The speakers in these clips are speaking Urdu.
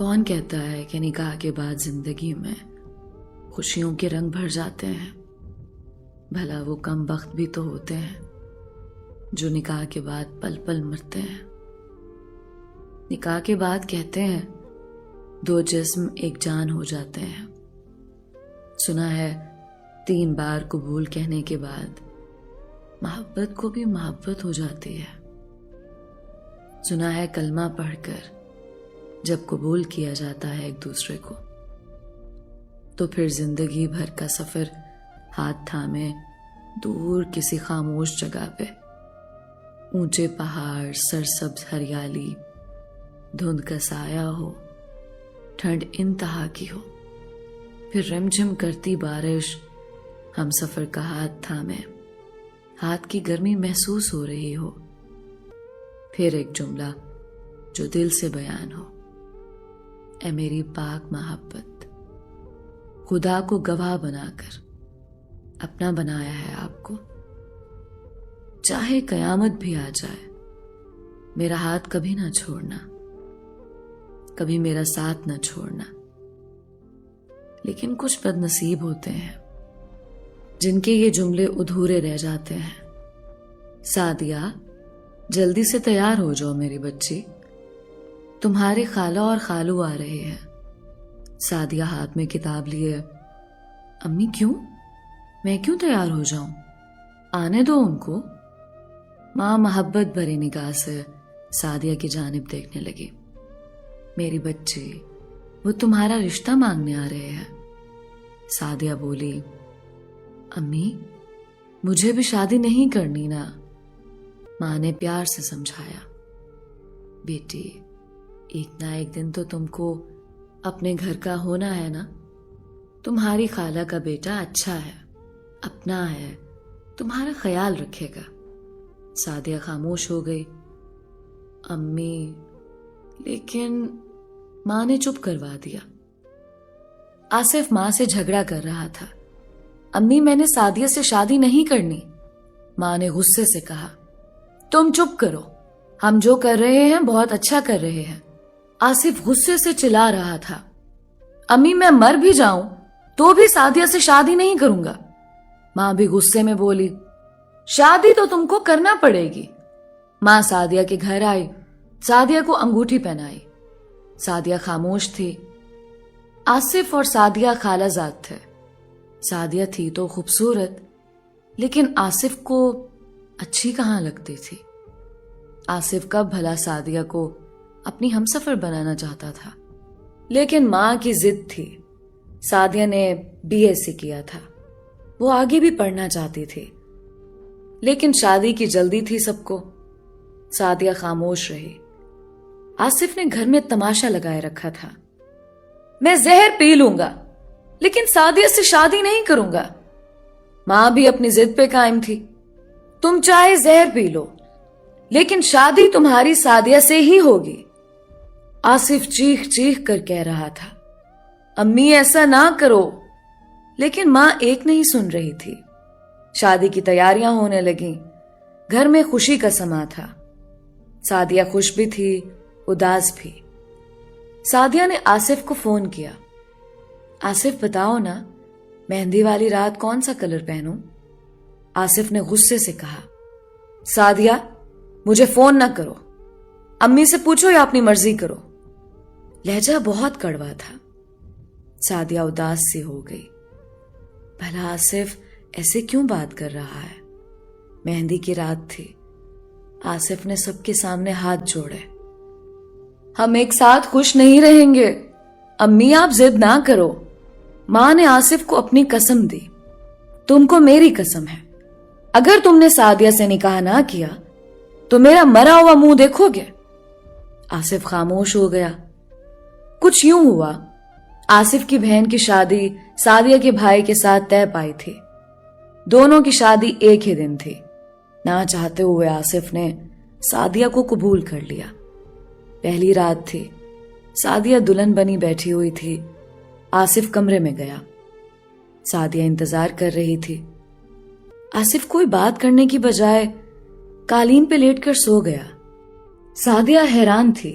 کون کہتا ہے کہ نکاح کے بعد زندگی میں خوشیوں کے رنگ بھر جاتے ہیں؟ بھلا وہ کم وقت بھی تو ہوتے ہیں جو نکاح کے بعد پل پل مرتے ہیں۔ نکاح کے بعد کہتے ہیں دو جسم ایک جان ہو جاتے ہیں۔ سنا ہے 3 بار قبول کہنے کے بعد محبت کو بھی محبت ہو جاتی ہے۔ سنا ہے کلمہ پڑھ کر جب قبول کیا جاتا ہے ایک دوسرے کو تو پھر زندگی بھر کا سفر ہاتھ تھامے دور کسی خاموش جگہ پہ، اونچے پہاڑ، سرسبز ہریالی، دھند کا سایہ ہو، ٹھنڈ انتہا کی ہو، پھر رمجھم کرتی بارش، ہم سفر کا ہاتھ تھامے ہاتھ کی گرمی محسوس ہو رہی ہو، پھر ایک جملہ جو دل سے بیان ہو، اے میری پاک محبت، خدا کو گواہ بنا کر اپنا بنایا ہے آپ کو، چاہے قیامت بھی آ جائے میرا ہاتھ کبھی نہ چھوڑنا، کبھی میرا ساتھ نہ چھوڑنا۔ لیکن کچھ بد نصیب ہوتے ہیں جن کے یہ جملے ادھورے رہ جاتے ہیں۔ سعدیہ، جلدی سے تیار ہو جاؤ میری بچی، تمہارے خالہ اور خالو آ رہے ہیں۔ سعدیہ ہاتھ میں کتاب لیے، امی کیوں؟ میں کیوں تیار ہو جاؤں؟ آنے دو ان کو۔ ماں محبت بھری نگاہ سے سعدیہ کی جانب دیکھنے لگی۔ میری بچی، وہ تمہارا رشتہ مانگنے آ رہے ہیں۔ سعدیہ بولی، امی مجھے بھی شادی نہیں کرنی نا۔ ماں نے پیار سے سمجھایا، بیٹی ایک نہ ایک دن تو تم کو اپنے گھر کا ہونا ہے نا۔ تمہاری خالہ کا بیٹا اچھا ہے، اپنا ہے، تمہارا خیال رکھے گا۔ سعدیہ خاموش ہو گئی۔ امی، لیکن ماں نے چپ کروا دیا۔ آصف ماں سے جھگڑا کر رہا تھا۔ امی میں نے سعدیہ سے شادی نہیں کرنی۔ ماں نے غصے سے کہا، تم چپ کرو، ہم جو کر رہے ہیں بہت اچھا کر رہے ہیں۔ آصف غصے سے چلا رہا تھا، امی میں مر بھی جاؤں تو بھی سعدیہ سے شادی نہیں کروں گا۔ ماں بھی غصے میں بولی، شادی تو تم کو کرنا پڑے گی۔ ماں سعدیہ کے گھر آئی، سعدیہ کو انگوٹھی پہنائی۔ سعدیہ خاموش تھی۔ آصف اور سعدیہ خالہ زاد تھے۔ سعدیہ تھی تو خوبصورت، لیکن آصف کو اچھی کہاں لگتی تھی۔ آصف کب بھلا سعدیہ کو اپنی ہمسفر بنانا چاہتا تھا، لیکن ماں کی ضد تھی۔ سعدیہ نے BSc کیا تھا، وہ آگے بھی پڑھنا چاہتی تھی، لیکن شادی کی جلدی تھی سب کو۔ سعدیہ خاموش رہی۔ آصف نے گھر میں تماشا لگائے رکھا تھا، میں زہر پی لوں گا لیکن سعدیہ سے شادی نہیں کروں گا۔ ماں بھی اپنی ضد پہ قائم تھی، تم چاہے زہر پی لو لیکن شادی تمہاری سعدیہ سے ہی ہوگی۔ آصف چیخ چیخ کر کہہ رہا تھا، امی ایسا نہ کرو، لیکن ماں ایک نہیں سن رہی تھی۔ شادی کی تیاریاں ہونے لگیں، گھر میں خوشی کا سما تھا۔ سعدیہ خوش بھی تھی، اداس بھی۔ سعدیہ نے آصف کو فون کیا، آصف بتاؤ نا مہندی والی رات کون سا کلر پہنوں؟ آصف نے غصے سے کہا، سعدیہ مجھے فون نہ کرو، امی سے پوچھو یا اپنی مرضی کرو۔ لہجہ بہت کڑوا تھا۔ سعدیہ اداس سی ہو گئی، بھلا آصف ایسے کیوں بات کر رہا ہے؟ مہندی کی رات تھی۔ آصف نے سب کے سامنے ہاتھ جوڑے، ہم ایک ساتھ خوش نہیں رہیں گے، امی آپ ضد نہ کرو۔ ماں نے آصف کو اپنی قسم دی، تم کو میری قسم ہے، اگر تم نے سعدیہ سے نکاح نہ کیا تو میرا مرا ہوا منہ دیکھو گے۔ آصف خاموش ہو گیا۔ کچھ یوں ہوا، آصف کی بہن کی شادی سعدیہ کے بھائی کے ساتھ طے پائی تھی۔ دونوں کی شادی ایک ہی دن تھی۔ نہ چاہتے ہوئے آصف نے سعدیہ کو قبول کر لیا۔ پہلی رات تھی، سعدیہ دلہن بنی بیٹھی ہوئی تھی۔ آصف کمرے میں گیا۔ سعدیہ انتظار کر رہی تھی۔ آصف کوئی بات کرنے کی بجائے قالین پہ لیٹ کر سو گیا۔ سعدیہ حیران تھی،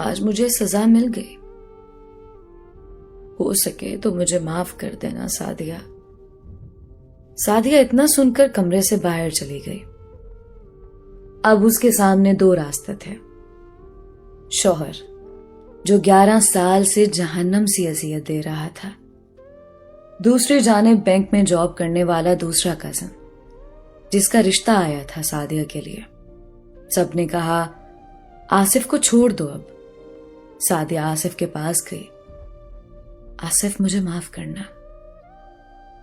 آج مجھے سزا مل گئی. ہو سکے تو مجھے معاف کر دینا سعدیہ. سعدیہ اتنا سن کر کمرے سے باہر چلی گئی. اب اس کے سامنے 2 راستے تھے. شوہر جو 11 سال سے جہنم سی اذیت دے رہا تھا، دوسری جانب بینک میں جاب کرنے والا دوسرا کزن جس کا رشتہ آیا تھا سعدیہ کے لیے. سب نے کہا آصف کو چھوڑ دو. اب سعدیہ آصف کے پاس گئی. آصف مجھے معاف کرنا،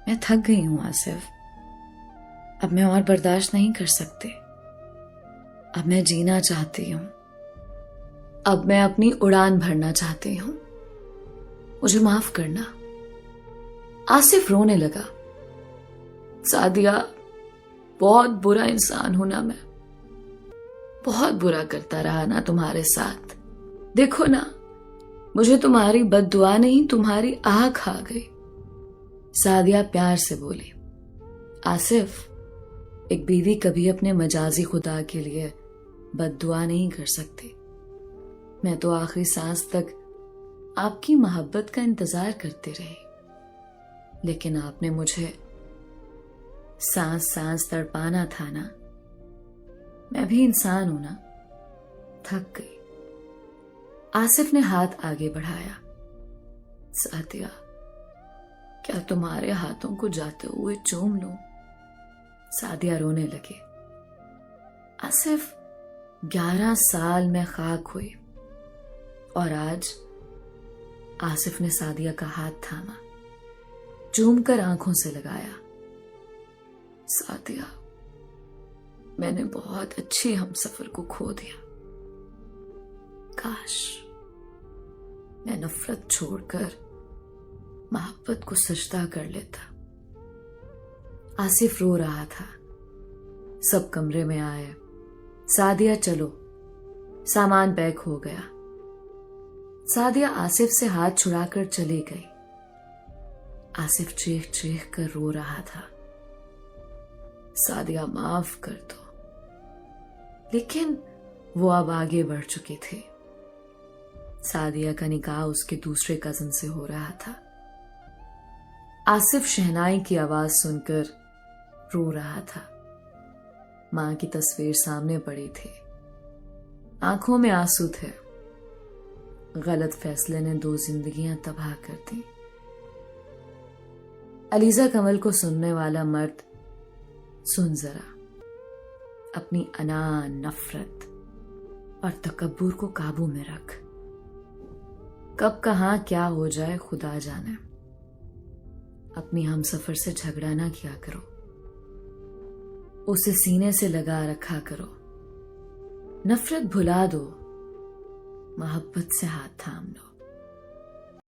میں تھک گئی ہوں آصف. اب میں اور برداشت نہیں کر سکتی. اب میں جینا چاہتی ہوں. اب میں اپنی اڑان بھرنا چاہتی ہوں. مجھے معاف کرنا. آصف رونے لگا. سعدیہ بہت برا انسان ہوں نا میں. بہت برا کرتا رہا نا تمہارے ساتھ. دیکھو نا، مجھے تمہاری بد دعا نہیں تمہاری آہ کھا گئی. سعدیہ پیار سے بولی. آصف، ایک بیوی کبھی اپنے مجازی خدا کے لیے بد دعا نہیں کر سکتی. میں تو آخری سانس تک آپ کی محبت کا انتظار کرتی رہی، لیکن آپ نے مجھے سانس سانس تڑپانا تھا نا. میں بھی انسان ہوں نا. تھک گئی. آصف نے ہاتھ آگے بڑھایا. سعدیہ، کیا تمہارے ہاتھوں کو جاتے ہوئے چوم لوں؟ سعدیہ رونے لگی. آصف، 11 سال میں خاک ہوئی اور آج. آصف نے سعدیہ کا ہاتھ تھاما، چوم کر آنکھوں سے لگایا. سعدیہ، میں نے بہت اچھی ہم سفر کو کھو دیا. کاش میں نفرت چھوڑ کر محبت کو سجدہ کر لیتا. آصف رو رہا تھا. سب کمرے میں آئے. سعدیہ چلو. سامان پیک ہو گیا. سعدیہ آصف سے ہاتھ چھڑا کر چلی گئی. آصف چیخ چیخ کر رو رہا تھا. سعدیہ معاف کر دو. لیکن وہ اب آگے بڑھ چکی تھی. سعدیہ کا نکاح اس کے دوسرے کزن سے ہو رہا تھا. آصف شہنائی کی آواز سن کر رو رہا تھا. ماں کی تصویر سامنے پڑی تھی. آنکھوں میں آنسو تھے. غلط فیصلے نے 2 زندگیاں تباہ کر دی. علیزہ کمل کو سننے والا مرد، سن ذرا. اپنی انا، نفرت اور تکبر کو قابو میں رکھ. کب کہاں کیا ہو جائے خدا جانے. اپنی ہم سفر سے جھگڑا نہ کیا کرو. اسے سینے سے لگا رکھا کرو. نفرت بھلا دو. محبت سے ہاتھ تھام لو.